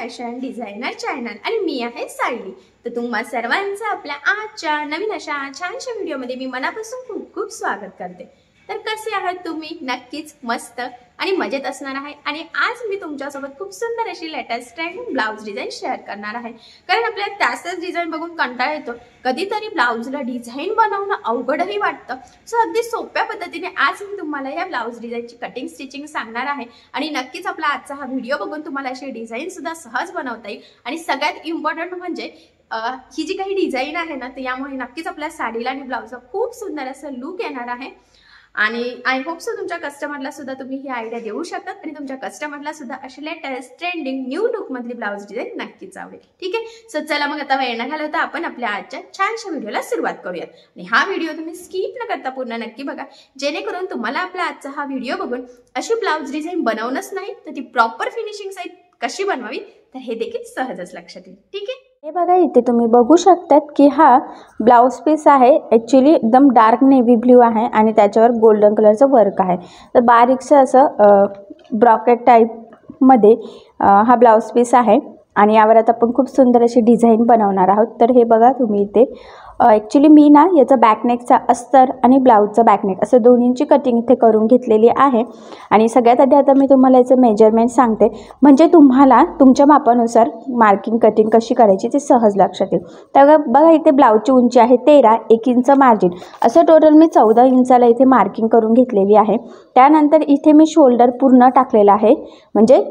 Fashion designer channel आणि मी आहे सायली। तर तुम्हा सर्वांचं आपल्या आजच्या नवीन अशा छानशा व्हिडिओमध्ये मी मनापासून खूप खूप स्वागत करते। तर कसे आहात तुम्ही? नक्कीच मस्त आणि मजेत असणार आहे। आणि आज मी तुमच्यासोबत खूप सुंदर अशी latest trending blouse design share करणार आहे। कारण आपल्याला त्याच डिझाइन बघून कंटाळा येतो, कधीतरी ब्लाउजला डिझाइन बनवणं अवघडही वाटतं। सो अगदी सोप्या पद्धतीने आज मी तुम्हाला या ब्लाउज डिझाइनची कटिंग स्टिचिंग सांगणार आहे। आणि नक्कीच आपला आजचा हा व्हिडिओ बघून तुम्हाला अशी डिझाइन सुद्धा सहज बनवता येईल। आणि सगळ्यात इम्पॉर्टंट म्हणजे ही जी काही डिझाइन आहे ना, तर यामुळे नक्कीच आपल्या साडीला आणि ब्लाउजला खूप सुंदर असं लुक येणार आहे। आणि आय होप सो तुमच्या कस्टमरला सुद्धा तुम्ही ही आयडिया देऊ शकतात आणि तुमच्या कस्टमरला सुद्धा अशी लेटेस्ट ट्रेंडिंग न्यू लुक मधली ब्लाउज डिझाइन नक्कीच आवडेल। ठीक आहे, सो चला मग आता वेळ न घालवता आपण आपल्या आजच्या छानशा व्हिडिओला सुरुवात करूयात। आणि हा व्हिडिओ तुम्ही स्किप न करता पूर्ण नक्की बघा, जेणेकरून तुम्हाला आपला आजचा हा व्हिडिओ बघून अशी ब्लाउज डिझाइन बनवणंच नाही तर ती प्रॉपर फिनिशिंग सहित कशी बनवावी तर हे देखील सहजच लक्षात येईल। ठीक आहे, हे बघा इथे तुम्ही बघू शकतात की हा ब्लाउज पीस आहे। ॲक्च्युली एकदम डार्क नेव्ही ब्ल्यू आहे आणि त्याच्यावर गोल्डन कलरचं वर्क आहे। तर बारीकसं असं ब्रॉकेट टाईपमध्ये हा ब्लाउज पीस आहे आणि यावर आता आपण खूप सुंदर अशी डिझाईन बनवणार आहोत। तर हे बघा तुम्ही इथे ॲक्च्युली मी ना याचा बॅकनेकचा अस्तर आणि ब्लाऊजचा बॅकनेक असं दोन्हींची कटिंग इथे करून घेतलेली आहे। आणि सगळ्यात आधी आता मी तुम्हाला याचं मेजरमेंट सांगते, म्हणजे तुम्हाला तुमच्या मापानुसार मार्किंग कटिंग कशी करायची ते सहज लक्षात येईल। तर बघा इथे ब्लाऊजची उंची आहे 13, 1 इंच मार्जिन, असं टोटल मी 14 इंचाला इथे मार्किंग करून घेतलेली आहे। त्यानंतर इथे मी शोल्डर पूर्ण टाकलेला आहे, म्हणजे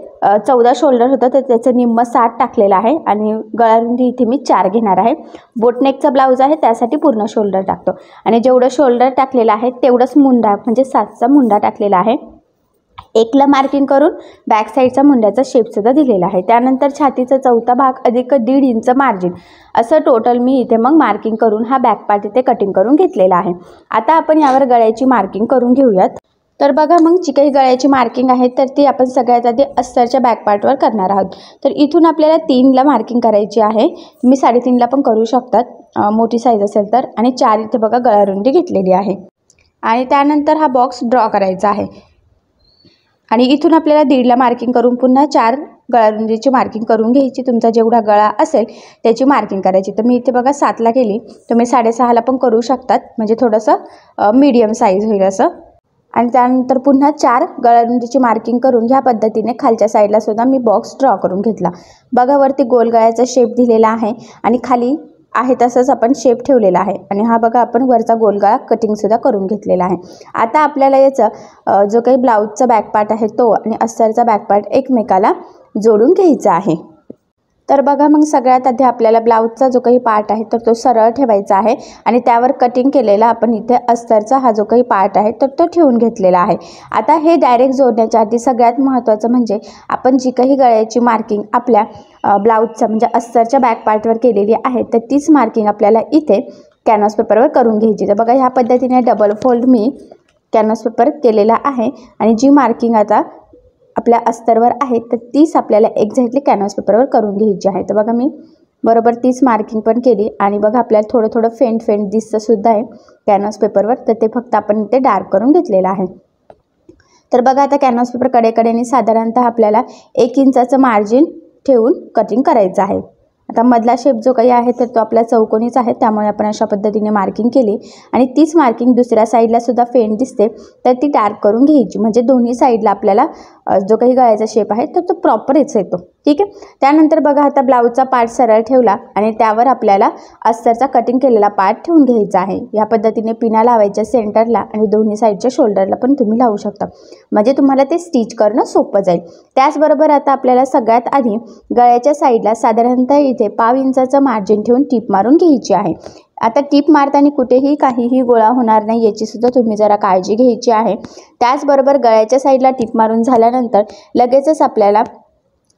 14 शोल्डर होतं तर त्याचं निम्म 7 टाकलेलं आहे आणि गळारुंदी इथे मी 4 घेणार आहे। बोटनेकचा ब्लाऊज आहे त्यासाठी पूर्ण शोल्डर टाकतो आणि जेवढं शोल्डर टाकलेलं आहे तेवढंच मुंडा म्हणजे 7चा मुंडा टाकलेला आहे। 1ला मार्किंग करून बॅक साईडचा मुंड्याचा शेपसुद्धा दिलेला आहे। त्यानंतर छातीचा चौथा भाग अधिक 1.5 इंच मार्जिन, असं टोटल मी इथे मग मार्किंग करून हा बॅक पार्ट इथे कटिंग करून घेतलेला आहे। आता आपण यावर गळ्याची मार्किंग करून घेऊयात। तर बघा मग जी काही गळ्याची मार्किंग आहे तर ती आपण सगळ्यात आधी अस्तरच्या बॅक पार्टवर करणार आहोत। तर इथून आपल्याला 3ला मार्किंग करायची आहे, तुम्ही 3.5ला पण करू शकतात मोठी साईज असेल तर। आणि 4 इथे बघा गळारुंदी घेतलेली आहे आणि त्यानंतर हा बॉक्स ड्रॉ करायचा आहे आणि इथून आपल्याला 1.5ला मार्किंग करून पुन्हा 4 गळारुंदीची मार्किंग करून घ्यायची। तुमचा जेवढा गळा असेल त्याची मार्किंग करायची। तर मी इथे बघा 7ला केली, तुम्ही 6.5ला पण करू शकतात, म्हणजे थोडंसं मीडियम साईज होईल असं। आणि त्यानंतर पुन्हा 4 गळारुंदीची मार्किंग करून ह्या पद्धतीने खालच्या साईडला सुद्धा मी बॉक्स ड्रॉ करून घेतला। बघा वरती गोल गळ्याचा शेप दिलेला आहे आणि खाली आहे तसंच आपण शेप ठेवलेला आहे। आणि हा बघा आपण वरचा गोलगळा कटिंगसुद्धा करून घेतलेला आहे। आता आपल्याला याचा जो काही ब्लाऊजचा बॅक पार्ट आहे तो आणि अस्तरचा बॅक पार्ट एकमेकाला जोडून घ्यायचा आहे। तर बघा मग सगळ्यात आधी आपल्याला ब्लाऊजचा जो काही पार्ट आहे तर तो सरळ ठेवायचा आहे आणि त्यावर कटिंग केलेला आपण इथे अस्तरचा हा जो काही पार्ट आहे तर तो ठेवून घेतलेला आहे। आता हे डायरेक्ट जोडण्याच्या आधी सगळ्यात महत्त्वाचं म्हणजे आपण जी काही गळ्याची मार्किंग आपल्या ब्लाऊजचा म्हणजे अस्तरच्या बॅक पार्टवर केलेली आहे तर तीच मार्किंग आपल्याला इथे कॅनव्हास पेपरवर करून घ्यायची। तर बघा ह्या पद्धतीने डबल फोल्ड मी कॅनव्हास पेपर केलेला आहे आणि जी मार्किंग आता आपल्या अस्तरवर आहे तर तीच आपल्याला एक्झॅक्टली कॅनव्हास पेपरवर करून घ्यायची आहे। तर बघा मी बरोबर तीच मार्किंग पण केली आणि बघा आपल्याला थोडं थोडं फेंट फेंट दिसतं सुद्धा आहे कॅनव्हास पेपरवर, तर ते फक्त आपण इथे डार्क करून घेतलेलं आहे। तर बघा आता कॅनव्हास पेपर कडेकडेने साधारणतः आपल्याला 1 इंचाचं मार्जिन ठेवून कटिंग करायचं आहे। आता मधला शेप जो काही आहे तर तो आपला चौकोनीच आहे, त्यामुळे आपण अशा पद्धतीने मार्किंग केली आणि तीच मार्किंग दुसऱ्या साईडला सुद्धा फेंट दिसते तर ती डार्क करून घ्यायची, म्हणजे दोन्ही साईडला आपल्याला जो काही गळ्याचा शेप आहे तर तो प्रॉपरच येतो। ठीक आहे, त्यानंतर बघा आता ब्लाऊजचा पार्ट सरळ ठेवला आणि त्यावर आपल्याला अस्तरचा कटिंग केलेला पार्ट ठेवून घ्यायचा आहे। या पद्धतीने पिना लावायच्या सेंटरला आणि दोन्ही साईडच्या शोल्डरला पण तुम्ही लावू शकता, म्हणजे तुम्हाला ते स्टिच करणं सोपं जाईल। त्याचबरोबर आता आपल्याला सगळ्यात आधी गळ्याच्या साईडला साधारणतः इथे 1/2 इंचाचं मार्जिन ठेवून टीप मारून घ्यायची आहे। आता टीप मारताना कुठेही काहीही गोळा होणार नाही याची सुद्धा तुम्ही जरा काळजी घ्यायची आहे। त्याचबरोबर गळ्याच्या साईडला टीप मारून झाल्यानंतर लगेचच आपल्याला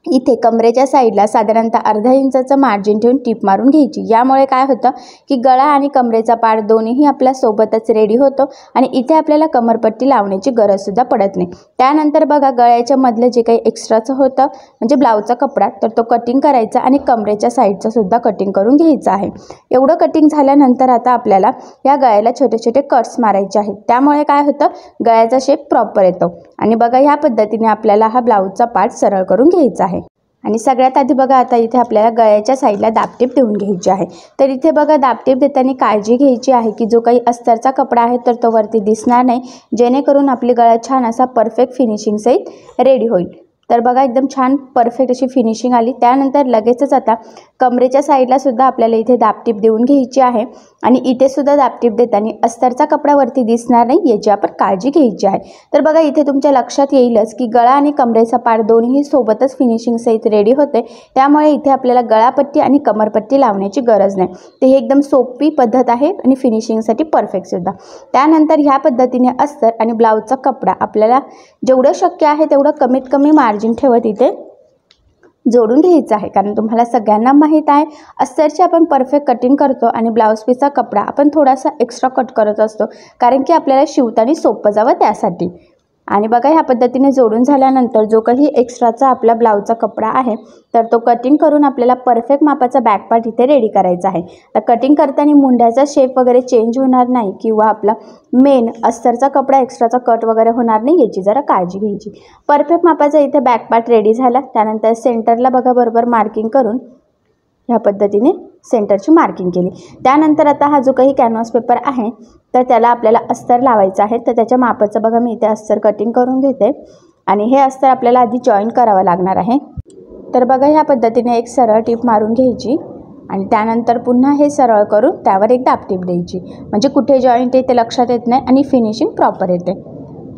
इथे कमरेच्या साईडला साधारणतः अर्धा इंचाचं मार्जिन ठेवून टीप मारून घ्यायची। यामुळे काय होतं की गळा आणि कमरेचा पार्ट दोन्हीही आपल्या सोबतच रेडी होतो आणि इथे आपल्याला कमरपट्टी लावण्याची गरजसुद्धा पडत नाही। त्यानंतर बघा गळ्याच्या मधलं जे काही एक्स्ट्राचं होतं म्हणजे ब्लाऊजचा कपडा तर तो कटिंग करायचा आणि कमरेच्या साईडचं सुद्धा कटिंग करून घ्यायचं आहे। एवढं कटिंग झाल्यानंतर आता आपल्याला या गळ्याला छोटे छोटे कट्स मारायचे आहेत, त्यामुळे काय होतं गळ्याचा शेप प्रॉपर येतो। आणि बघा ह्या पद्धतीने आपल्याला हा ब्लाऊजचा पार्ट सरळ करून घ्यायचा आहे। आणि सगळ्यात आधी बघा आता इथे आपल्याला गळ्याच्या साईडला दाबटीप देऊन घ्यायची आहे। तर इथे बघा दाबटीप देताना काळजी घ्यायची आहे की जो काही अस्तरचा कपडा आहे तर तो वरती दिसणार नाही, जेणेकरून आपली गळा छान असा परफेक्ट फिनिशिंग सहित रेडी होईल। तर बघा एकदम छान परफेक्ट अशी फिनिशिंग आली। त्यानंतर लगेचच आता कमरेच्या साईडला सुद्धा आपल्याला इथे दाबटीप देऊन घ्यायची आहे आणि इथे सुद्धा दाबटीप देताना अस्तरचा कपडा वरती दिसणार नाही याची आपण काळजी घ्यायची आहे। तर बघा इथे तुमच्या लक्षात येईलच की गळा आणि कमरेचा पार्ट दोन्ही सोबतच फिनिशिंग सहित रेडी होते, त्यामुळे इथे आपल्याला गळापट्टी आणि कमरपट्टी लावण्याची गरज नाही। ते ही एकदम सोपी पद्धत आहे आणि फिनिशिंगसाठी परफेक्ट सुद्धा। त्यानंतर ह्या पद्धतीने अस्तर आणि ब्लाऊजचा कपडा आपल्याला जेवढं शक्य आहे तेवढं कमीत कमी मार्जिन ठेवत इथे जोडून घ्यायचं आहे, कारण तुम्हाला सगळ्यांना माहीत आहे अस्तरची आपण परफेक्ट कटिंग करतो आणि ब्लाऊज पीसचा कपडा आपण थोडासा एक्स्ट्रा कट करत असतो, कारण की आपल्याला शिवताना सोपं जावं त्यासाठी। आणि बघा ह्या पद्धतीने जोडून झाल्यानंतर जो काही एक्स्ट्राचा आपला ब्लाऊजचा कपडा आहे तर तो कटिंग करून आपल्याला परफेक्ट मापाचा बॅक पार्ट इथे रेडी करायचा आहे। तर कटिंग करताना मुंड्याचा शेप वगैरे चेंज होणार नाही किंवा आपला मेन अस्तरचा कपडा एक्स्ट्राचा कट वगैरे होणार नाही याची जरा काळजी घ्यायची। परफेक्ट मापाचा इथे बॅक पार्ट रेडी झाला। त्यानंतर सेंटरला बघा बरोबर मार्किंग करून ह्या पद्धतीने सेंटरची मार्किंग केली। त्यानंतर आता हा जो काही कॅनव्हास पेपर आहे तर त्याला आपल्याला अस्तर लावायचं आहे। तर त्याच्या मापाचं बघा मी इथे अस्तर कटिंग करून घेते आणि हे अस्तर आपल्याला आधी जॉईन करावं लागणार आहे। तर बघा ह्या पद्धतीने एक सरळ टीप मारून घ्यायची आणि त्यानंतर पुन्हा हे सरळ करून त्यावर एक दाबटीप द्यायची, म्हणजे कुठे जॉईंट आहे ते लक्षात येत नाही आणि फिनिशिंग प्रॉपर येते।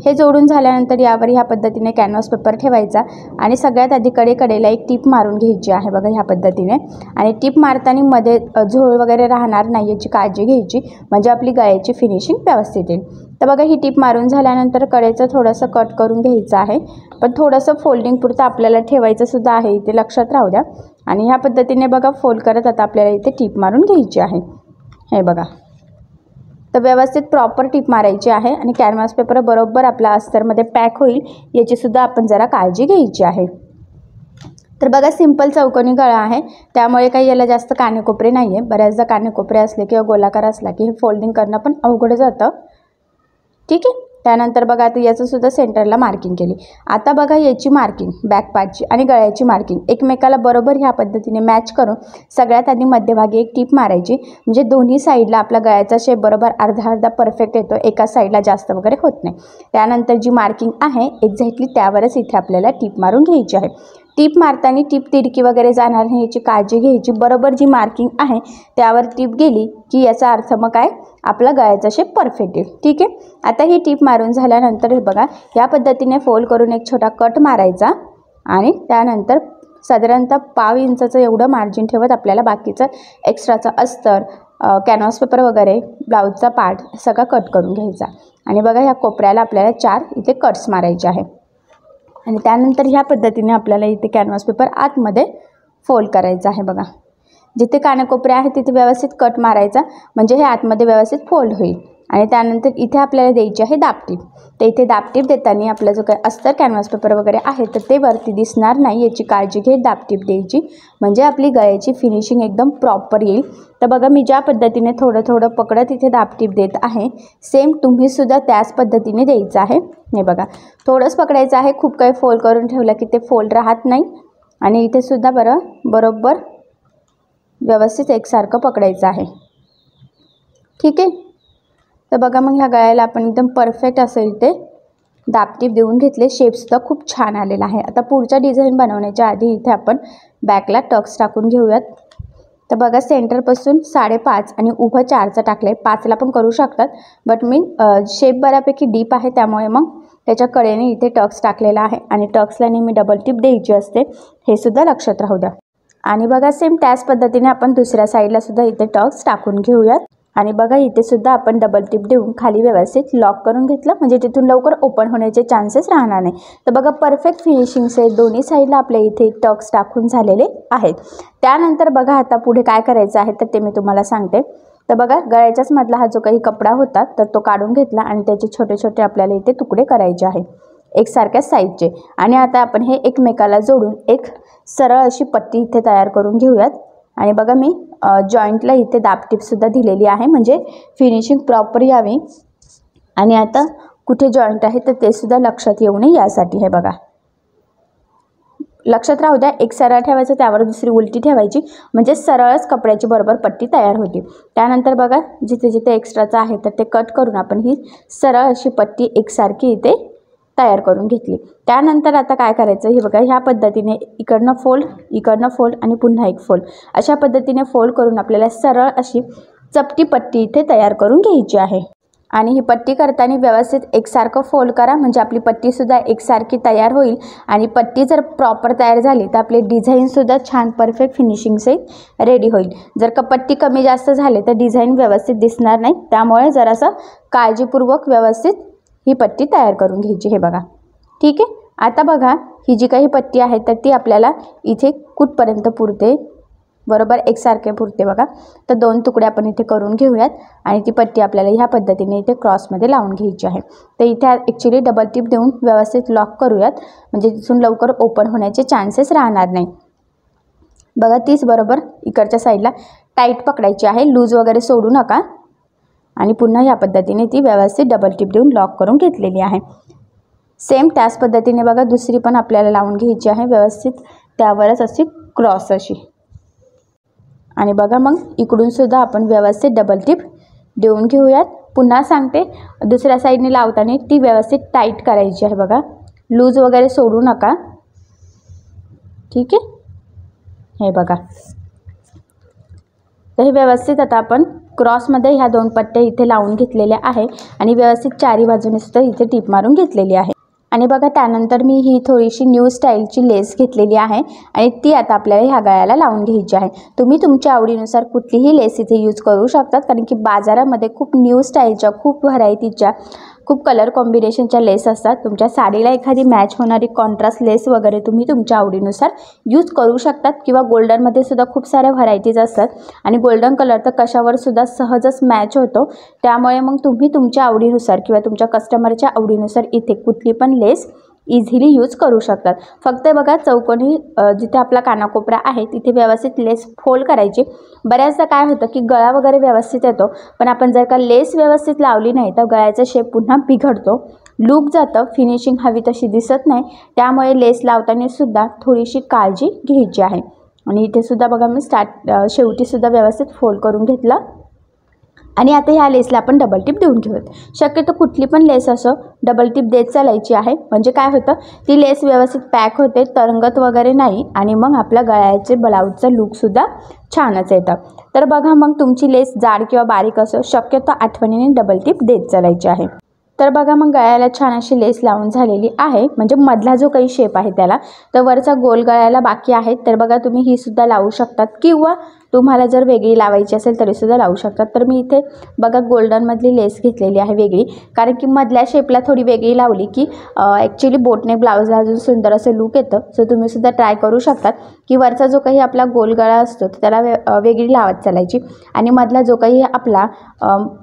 हे जोडून झाल्यानंतर यावर ह्या पद्धतीने कॅनव्हास पेपर ठेवायचा आणि सगळ्यात आधी कडेला एक टीप मारून घ्यायची आहे बघा ह्या पद्धतीने। आणि टीप मारताना मध्ये झोळ वगैरे राहणार नाही याची काळजी घ्यायची, म्हणजे आपली गळ्याची फिनिशिंग व्यवस्थित येईल। तर बघा ही टीप मारून झाल्यानंतर कडेचं थोडंसं कट करून घ्यायचं आहे, पण थोडंसं फोल्डिंग पुरतं आपल्याला ठेवायचं सुद्धा आहे, इथे लक्षात राहू द्या। आणि ह्या पद्धतीने बघा फोल्ड करत आता आपल्याला इथे टीप मारून घ्यायची आहे, हे बघा। तर व्यवस्थित प्रॉपर टीप मारायची आहे आणि कॅनव्हास पेपर बरोबर आपला अस्तरमध्ये पॅक होईल याची सुद्धा आपण जरा काळजी घ्यायची आहे। तर बघा सिंपल चौकोनी गळा आहे, त्यामुळे काही याला जास्त कानेकोपरे नाही आहे। बऱ्याचदा कानेकोपरे असले किंवा गोलाकार असला की हे फोल्डिंग करणं पण अवघड जातं, ठीक आहे। त्यानंतर बघा आता याचं सुद्धा सेंटरला मार्किंग केली। आता बघा याची मार्किंग बॅक पार्टची आणि गळ्याची मार्किंग एकमेकाला बरोबर ह्या पद्धतीने मॅच करून सगळ्यात आधी मध्यभागी एक टीप मारायची, म्हणजे दोन्ही साईडला आपला गळ्याचा शेप बरोबर अर्धा अर्धा परफेक्ट येतो, एका साईडला जास्त वगैरे होत नाही। त्यानंतर जी मार्किंग आहे एक्झॅक्टली त्यावरच इथे आपल्याला टीप मारून घ्यायची आहे। टीप मारताना टीप तिरकी वगैरे जाणार नाही याची काळजी घ्यायची, बरोबर जी मार्किंग आहे त्यावर टीप गेली की याचा अर्थ मग काय आपला गळ्याचा शेप परफेक्ट येईल, ठीक आहे। आता ही टीप मारून झाल्यानंतर हे बघा या पद्धतीने फोल्ड करून एक छोटा कट मारायचा आणि त्यानंतर साधारणतः 1/2 इंचाचं एवढं मार्जिन ठेवत आपल्याला बाकीचं एक्स्ट्राचं अस्तर कॅनव्हास पेपर वगैरे ब्लाऊजचा पार्ट सगळा कट करून घ्यायचा। आणि बघा ह्या कोपऱ्याला आपल्याला 4 इथे कट्स मारायचे आहे आणि त्यानंतर ह्या पद्धतीने आपल्याला इथे कॅनव्हास पेपर आतमध्ये फोल्ड करायचा आहे बघा। जिथे कानेकोपरे आहेत तिथे व्यवस्थित कट मारायचा, म्हणजे हे आतमध्ये व्यवस्थित फोल्ड होईल। आणि त्यानंतर इथे आपल्याला द्यायची आहे दाबटीप। तर इथे दाबटीप देताना आपला जो काही अस्तर कॅनव्हास पेपर वगैरे आहे तर ते वरती दिसणार नाही याची काळजी घेत दाबटीप द्यायची, म्हणजे आपली गळ्याची फिनिशिंग एकदम प्रॉपर येईल। तर बघा मी ज्या पद्धतीने थोडं थोडं पकडत इथे दाबटीप देत आहे, सेम तुम्हीसुद्धा त्याच पद्धतीने द्यायचं आहे। हे बघा थोडंच पकडायचं आहे, खूप काही फोल्ड करून ठेवलं की ते फोल्ड राहत नाही। आणि इथे सुद्धा बरोबर व्यवस्थित एकसारखं पकडायचं आहे, ठीक आहे। तर बघा मग ह्या गळ्याला आपण एकदम परफेक्ट असं इथे दाबटीप देऊन घेतले, शेपसुद्धा खूप छान आलेला आहे। आता पुढचा डिझाईन बनवण्याच्या आधी इथे आपण बॅकला टक्स टाकून घेऊयात। तर बघा सेंटरपासून 5.5 आणि उभं 4चं टाकलं आहे, 5ला पण करू शकतात, बट मी शेप बऱ्यापैकी डीप आहे त्यामुळे मग त्याच्या कडेने इथे टक्स टाकलेला आहे आणि टक्सला नेहमी डबल टिप द्यायची असते, हे सुद्धा लक्षात राहू द्या। आणि बघा सेम त्याच पद्धतीने आपण दुसऱ्या साईडला सुद्धा इथे टक्स टाकून घेऊयात आणि बघा इथे सुद्धा आपण डबल टिप देऊन खाली व्यवस्थित लॉक करून घेतलं, म्हणजे तिथून लवकर ओपन होण्याचे चान्सेस राहणार नाही। तर बघा परफेक्ट फिनिशिंगचे दोन्ही साईडला आपल्या इथे टक्स टाकून झालेले आहेत। त्यानंतर बघा आता पुढे काय करायचं आहे तर ते मी तुम्हाला सांगते। तर बघा गळ्याच्याच मधला हा जो काही कपडा होता तर तो काढून घेतला आणि त्याचे छोटे छोटे आपल्याला इथे तुकडे करायचे आहे एकसारख्या साईजचे। आणि आता आपण हे एकमेकाला जोडून एक सरळ अशी पट्टी इथे तयार करून घेऊयात। आणि बघा मी जॉईंटला इथे दाबटीपसुद्धा दिलेली आहे, म्हणजे फिनिशिंग प्रॉपर यावी आणि आता कुठे जॉईंट आहे तर ते सुद्धा लक्षात येऊ नये यासाठी। हे बघा लक्षात राहू द्या, एक सरळ ठेवायचं त्यावर दुसरी उलटी ठेवायची, म्हणजे सरळच कपड्याची बरोबर पट्टी तयार होते. त्यानंतर बघा जिथे जिथे एक्स्ट्राचं आहे तर ते कट करून आपण ही सरळ अशी पट्टी एकसारखी इथे तयार करून घेतली. त्यानंतर आता काय करायचं, हे बघा ह्या पद्धतीने इकडनं फोल्ड आणि पुन्हा एक फोल्ड, अशा पद्धतीने फोल्ड करून आपल्याला सरळ अशी चपटी पट्टी इथे तयार करून घ्यायची आहे. आणि ही पट्टी करताना व्यवस्थित एकसारखं फोल्ड करा, म्हणजे आपली पट्टीसुद्धा एकसारखी तयार होईल. आणि पट्टी जर प्रॉपर तयार झाली तर आपली डिझाईनसुद्धा छान परफेक्ट फिनिशिंगसहित रेडी होईल. जर का पट्टी कमी जास्त झाली तर डिझाईन व्यवस्थित दिसणार नाही, त्यामुळे जरासं काळजीपूर्वक व्यवस्थित ही पट्टी तयार करून घ्यायची. हे बघा, ठीक आहे. आता बघा ही जी काही पट्टी आहे तर ती आपल्याला इथे कुठपर्यंत पुरते, बरोबर एकसारखे पुरते बघा. तर 2 तुकडे आपण इथे करून घेऊयात आणि ती पट्टी आपल्याला ह्या पद्धतीने इथे क्रॉसमध्ये लावून घ्यायची आहे. तर इथे ॲक्च्युली डबल टिप देऊन व्यवस्थित लॉक करूयात, म्हणजे तिथून लवकर ओपन होण्याचे चान्सेस राहणार नाही. बघा तीच बरोबर इकडच्या साईडला टाईट पकडायची आहे, लूज वगैरे सोडू नका. आणि पुन्हा ह्या पद्धतीने ती व्यवस्थित डबल टिप देऊन लॉक करून घेतलेली आहे. सेम त्याच पद्धतीने बघा दुसरी पण आपल्याला लावून घ्यायची आहे व्यवस्थित, त्यावरच अशी क्रॉस अशी. आणि बघा मग इकडून सुद्धा आपण व्यवस्थित डबल टिप देऊन घेऊयात. पुन्हा सांगते, दुसऱ्या साईडने लावताना ती व्यवस्थित टाईट करायची आहे बघा, लूज वगैरे सोडू नका, ठीक आहे. हे बघा, तर हे व्यवस्थित आता आपण क्रॉसमध्ये ह्या 2 पट्ट्या इथे लावून घेतलेल्या आहे आणि व्यवस्थित चारी बाजूने सुद्धा इथे टीप मारून घेतलेली आहे. आणि बघा त्यानंतर मी ही थोडीशी न्यू स्टाईलची लेस घेतलेली आहे आणि ती आता आपल्याला ह्या गळ्याला लावून घ्यायची आहे. तुम्ही तुमच्या आवडीनुसार कुठलीही लेस इथे यूज करू शकतात, कारण की बाजारामध्ये खूप न्यू स्टाईलच्या, खूप व्हरायटीच्या, खूप कलर कॉम्बिनेशनच्या लेस असतात. तुमच्या साडीला एखादी मॅच होणारी कॉन्ट्रास्ट लेस वगैरे तुम्ही तुमच्या आवडीनुसार यूज करू शकतात. किंवा गोल्डनमध्ये सुद्धा खूप साऱ्या व्हरायटीज असतात आणि गोल्डन कलर तर कशावर सुद्धा सहजच मॅच होतो. त्यामुळे मग तुम्ही तुमच्या आवडीनुसार किंवा तुमच्या कस्टमरच्या आवडीनुसार इथे कुठली पण लेस इझिली यूज करू शकतात. फक्त बघा चौकोनी जिथे आपला कानाकोपरा आहे तिथे व्यवस्थित लेस फोल्ड करायची. बऱ्याचदा काय होतं की गळा वगैरे व्यवस्थित येतो, पण आपण जर का लेस व्यवस्थित लावली नाही तर गळ्याचा शेप पुन्हा बिघडतो, लूक जातं, फिनिशिंग हवी तशी दिसत नाही. त्यामुळे लेस लावताना सुद्धा थोडीशी काळजी घ्यायची आहे. आणि इथे सुद्धा बघा मी शेवटीसुद्धा व्यवस्थित फोल्ड करून घेतलं. आणि आता ह्या लेसला आपण डबल टिप देऊन घेऊयात. शक्यतो कुठली पण लेस असो डबल टिप देत चालायची आहे, म्हणजे काय होतं ती लेस व्यवस्थित पॅक होते, तरंगत वगैरे नाही आणि मग आपल्या गळ्याचे ब्लाऊजचं लूकसुद्धा छानच येतं. तर बघा मग तुमची लेस जाड किंवा बारीक असो, शक्यतो आठवणीने डबल टिप देत चालायची आहे. तर बघा मग गळ्याला छान अशी लेस लावून झालेली आहे, म्हणजे मधला जो काही शेप आहे त्याला. तर वरचा गोल गळ्याला बाकी आहे, तर बघा तुम्ही ही सुद्धा लावू शकतात किंवा तुम्हाला जर वेगळी लावायची असेल तरीसुद्धा लावू शकतात. तर मी इथे बघा गोल्डनमधली लेस घेतलेली आहे वेगळी, कारण की मधल्या शेपला थोडी वेगळी लावली की ॲक्च्युली बोटनेक ब्लाऊजला अजून सुंदर असं लूक येतं. सो तुम्हीसुद्धा ट्राय करू शकतात की वरचा जो काही आपला गोल गळा असतो त्याला वेगळी लावत चालायची आणि मधला जो काही आपला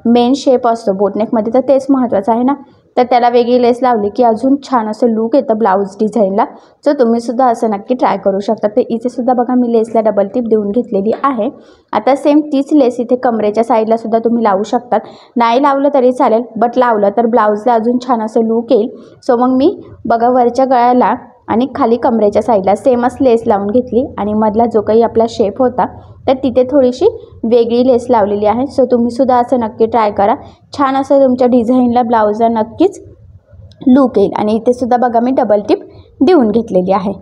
मेन शेप असतो बोटनेकमध्ये तर तेच महत्त्वाचं आहे ना, तर त्याला वेगळी लेस लावली की अजून छान असं लूक येतं ब्लाऊज डिझाईनला. सो तुम्हीसुद्धा असं नक्की ट्राय करू शकता. तर इथेसुद्धा बघा मी लेसला डबल टिप देऊन घेतलेली आहे. आता सेम तीच लेस इथे कमरेच्या साईडला सुद्धा तुम्ही लावू शकतात. नाही लावलं तरी चालेल, बट लावलं तर ब्लाऊजला अजून छान असं लूक येईल. सो मग मी बघा वरच्या गळ्याला आणि खाली कमरेच्या साईडला सेमच लेस लावून घेतली आणि मधला जो काही आपला शेप होता तर तिथे थोडीशी वेगळी लेस लावलेली आहे. सो तुम्हीसुद्धा असं नक्की ट्राय करा, छान असं तुमच्या डिझाईनला ब्लाऊजला नक्कीच लूक येईल. आणि इथेसुद्धा बघा मी डबल टिप देऊन घेतलेली आहे.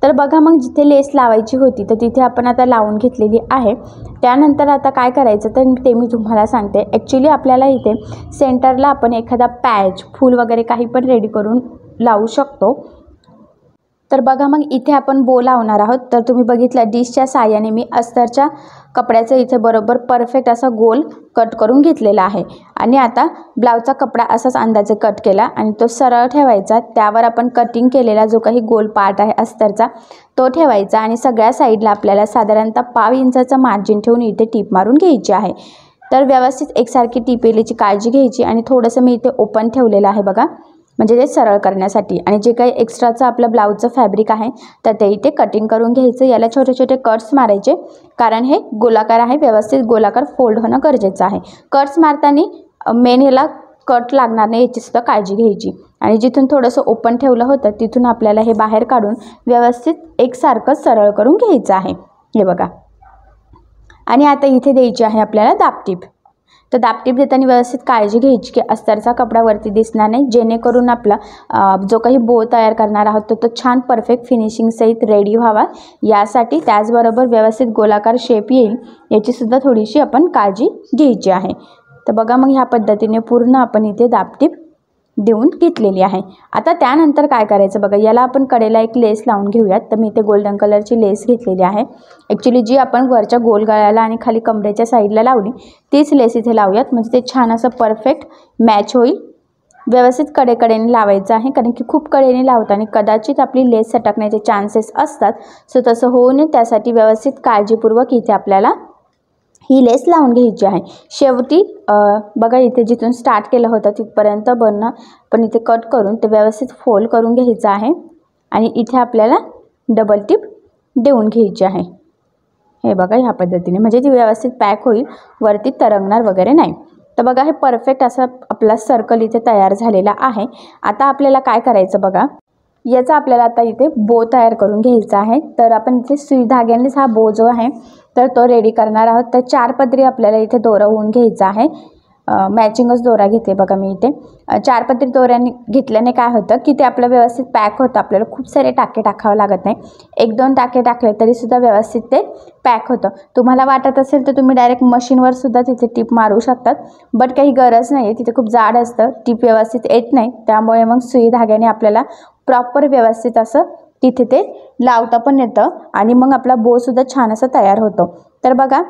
तर बघा मग जिथे लेस लावायची होती तर तिथे आपण आता लावून घेतलेली आहे. त्यानंतर आता काय करायचं तर ते मी तुम्हाला सांगते. ॲक्च्युली आपल्याला इथे सेंटरला आपण एखादा पॅच, फूल वगैरे काही पण रेडी करून लावू शकतो. तर बघा मग इथे आपण बो लावणार आहोत. तर तुम्ही बघितलं डिशच्या साहाय्याने मी अस्तरच्या कपड्याचं इथे बरोबर परफेक्ट असा गोल कट करून घेतलेला आहे. आणि आता ब्लाऊजचा कपडा असाच अंदाजे कट केला आणि तो सरळ ठेवायचा. त्यावर आपण कटिंग केलेला जो काही गोल पार्ट आहे अस्तरचा तो ठेवायचा आणि सगळ्या साईडला आपल्याला साधारणतः 1/2 इंचाचं मार्जिन ठेवून इथे टीप मारून घ्यायची आहे. तर व्यवस्थित एकसारखी टीप येण्याची काळजी घ्यायची. आणि थोडंसं मी इथे ओपन ठेवलेलं आहे बघा, म्हणजे ते सरळ करण्यासाठी. आणि जे काही एक्स्ट्राचं आपलं ब्लाऊजचं फॅब्रिक आहे तर ते इथे कटिंग करून घ्यायचं. याला छोटे छोटे कट्स मारायचे, कारण हे गोलाकार आहे, व्यवस्थित गोलाकार फोल्ड होणं गरजेचं आहे. कट्स मारताना मेन ह्याला कट लागणार नाही याची सुद्धा काळजी घ्यायची. आणि जिथून थोडंसं ओपन ठेवलं होतं तिथून आपल्याला हे बाहेर काढून व्यवस्थित एकसारखं सरळ करून घ्यायचं आहे. हे बघा. आणि आता इथे द्यायची आहे आपल्याला दाबटीप. तर दाबटीप देताना व्यवस्थित काळजी घ्यायची की अस्तरचा कपडा वरती दिसणार नाही, जेणेकरून आपला जो काही बो तयार करणार आहोत तो छान परफेक्ट फिनिशिंग सहित रेडी व्हावा यासाठी. त्याचबरोबर व्यवस्थित गोलाकार शेप येईल याचीसुद्धा थोडीशी आपण काळजी घ्यायची आहे. तर बघा मग ह्या पद्धतीने पूर्ण आपण इथे दाबटीप देऊन घेतलेली आहे. आता त्यानंतर काय करायचं बघा, याला आपण कडेला एक लेस लावून घेऊयात. तर मी इथे गोल्डन कलरची लेस घेतलेली आहे. ॲक्च्युली जी आपण वरच्या गोल गळ्याला आणि खाली कमरेच्या साईडला लावली तीच लेस इथे लावूयात, म्हणजे ते छान असं परफेक्ट मॅच होईल. व्यवस्थित कडेने लावायचं आहे, कारण की खूप कडेने लावताना कदाचित आपली लेस सटकण्याचे चान्सेस असतात. सो तसं होऊ नये त्यासाठी व्यवस्थित काळजीपूर्वक इथे आपल्याला ही लेस लावून घ्यायची आहे. शेवटी बघा इथे जिथून स्टार्ट केलं होतं तिथपर्यंत बनणं पण इथे कट करून ते व्यवस्थित फोल्ड करून घ्यायचं आहे आणि इथे आपल्याला डबल टिप देऊन घ्यायची आहे. हे बघा ह्या पद्धतीने, म्हणजे ती व्यवस्थित पॅक होईल, वरती तरंगणार वगैरे नाही. तर बघा हे परफेक्ट असा आपला सर्कल इथे तयार झालेला आहे. आता आपल्याला काय करायचं बघा, याचा आपल्याला आता इथे बो तयार करून घ्यायचा आहे. तर आपण इथे सुई धाग्यानेच हा बो जो आहे तर तो रेडी करणार आहोत. तर 4 पदरी आपल्याला इथे दोरा होऊन घ्यायचा आहे. मॅचिंगच दोरा घेते बघा मी इथे. 4 पदरी दोऱ्याने घेतल्याने काय होतं की ते आपलं व्यवस्थित पॅक होतं. आपल्याला खूप सारे टाके टाकावं लागत नाही. 1-2 टाके टाकले तरीसुद्धा व्यवस्थित ते पॅक होतं. तुम्हाला वाटत असेल तर तुम्ही डायरेक्ट मशीनवर सुद्धा तिथे टीप मारू शकतात, बट काही गरज नाही आहे. तिथे खूप जाड असतं, टीप व्यवस्थित येत नाही. त्यामुळे मग सुई धाग्याने आपल्याला प्रॉपर व्यवस्थित असं तिथे ते लावता पण येतं आणि मग आपला बोसुद्धा छान असा तयार होतो. तर बघा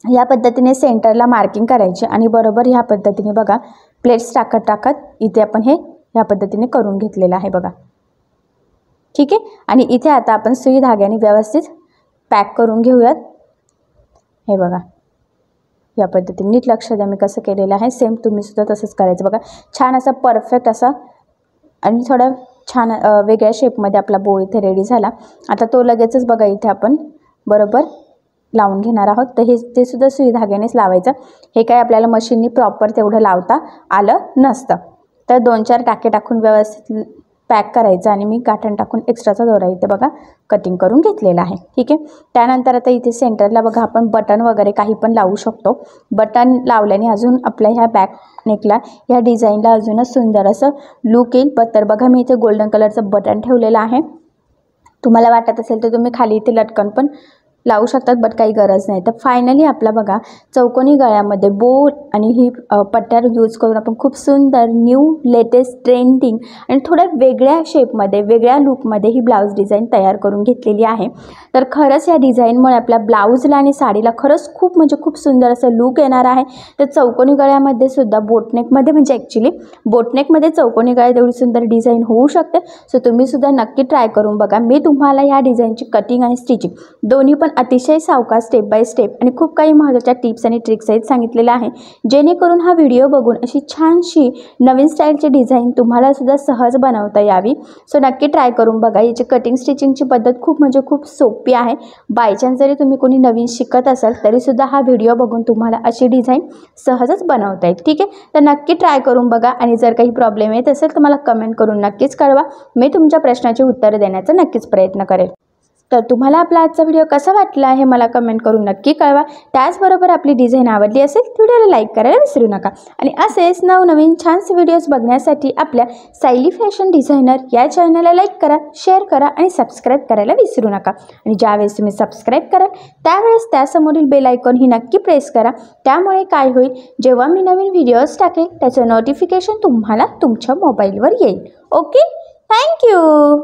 ह्या पद्धतीने सेंटरला मार्किंग करायची आणि बरोबर ह्या पद्धतीने बघा प्लेट्स टाकत इथे आपण हे ह्या पद्धतीने करून घेतलेलं आहे बघा. ठीक आहे. आणि इथे आता आपण सुई धाग्याने व्यवस्थित पॅक करून घेऊयात. हे बघा या पद्धतीने नीट लक्ष द्या मी कसं केलेलं आहे. सेम तुम्ही सुद्धा तसंच करायचं बघा. छान असा परफेक्ट असा आणि थोडा छान वेगळ्या शेपमध्ये आपला बो इथे रेडी झाला. आता तो लगेचच बघा इथे आपण बरोबर लावून घेणार आहोत. तर ते सुद्धा सुई धाग्यानेच लावायचं. हे काय आपल्याला मशीननी प्रॉपर तेवढं लावता आलं नसतं. तर 2-4 टाके टाकून व्यवस्थित पॅक करायचं आणि मी गाठण टाकून एक्स्ट्राचा दोरा इथे बघा कटिंग करून घेतलेला आहे. ठीक आहे. त्यानंतर आता इथे सेंटरला बघा आपण बटन वगैरे काही पण लावू शकतो. बटन लावल्याने अजून आपल्या ह्या बॅक नेकला ह्या डिझाईनला अजूनच सुंदर असं लुक येईल. तर बघा मी इथे गोल्डन कलरचं बटन ठेवलेलं आहे. तुम्हाला वाटत असेल तर तुम्ही खाली इथे लटकन पण लावू शकतात, बट काही गरज नाही. तर फायनली आपला बघा चौकोनी गळ्यामध्ये बो आणि ही पट्ट्या यूज करून आपण खूप सुंदर न्यू लेटेस्ट ट्रेंडिंग आणि थोड्या वेगळ्या शेपमध्ये वेगळ्या लुकमध्ये ही ब्लाऊज डिझाईन तयार करून घेतलेली आहे. तर खरंच या डिझाईनमुळे आपल्या ब्लाऊजला आणि साडीला खरंच खूप म्हणजे खूप सुंदर असं लुक येणार आहे. तर चौकोनी गळ्यामध्ये सुद्धा बोटनेकमध्ये म्हणजे ॲक्च्युली बोटनेकमध्ये चौकोनी गळ्यात एवढी सुंदर डिझाईन होऊ शकते. सो तुम्ही सुद्धा नक्की ट्राय करून बघा. मी तुम्हाला ह्या डिझाईनची कटिंग आणि स्टिचिंग दोन्ही पण अतिशय सावकाश स्टेप बाय स्टेप आणि खूप काही महत्त्वाच्या टिप्स आणि ट्रिक्स आहेत सांगितलेलं आहे, जेणेकरून हा व्हिडिओ बघून अशी छानशी नवीन स्टाईलची डिझाईन तुम्हाला सुद्धा सहज बनवता यावी. सो नक्की ट्राय करून बघा. याची कटिंग स्टिचिंगची पद्धत खूप म्हणजे खूप सोपी आहे. बाय चान्स जरी तुम्ही कोणी नवीन शिकत असाल तरीसुद्धा हा व्हिडिओ बघून तुम्हाला अशी डिझाईन सहजच बनवता येईल. ठीक आहे. तर नक्की ट्राय करून बघा आणि जर काही प्रॉब्लेम येत असेल तर मला कमेंट करून नक्कीच कळवा. मी तुमच्या प्रश्नाची उत्तरं देण्याचा नक्कीच प्रयत्न करेन. तर तुम्हाला आपला आजचा व्हिडिओ कसा वाटला हे मला कमेंट करून नक्की कळवा. त्याचबरोबर आपली डिझाईन आवडली असेल व्हिडिओला लाईक करायला विसरू नका. आणि असेच नवनवीन छानसे व्हिडिओज बघण्यासाठी आपल्या सायली फॅशन डिझायनर या चॅनलला लाईक करा, शेअर करा आणि सबस्क्राईब करायला विसरू नका. आणि ज्यावेळेस तुम्ही सबस्क्राईब कराल त्यावेळेस त्यासमोरील बेल आयकॉन ही नक्की प्रेस करा. त्यामुळे काय होईल, जेव्हा मी नवीन व्हिडिओज टाकेल त्याचं नोटिफिकेशन तुम्हाला तुमच्या मोबाईलवर येईल. ओके. थँक्यू.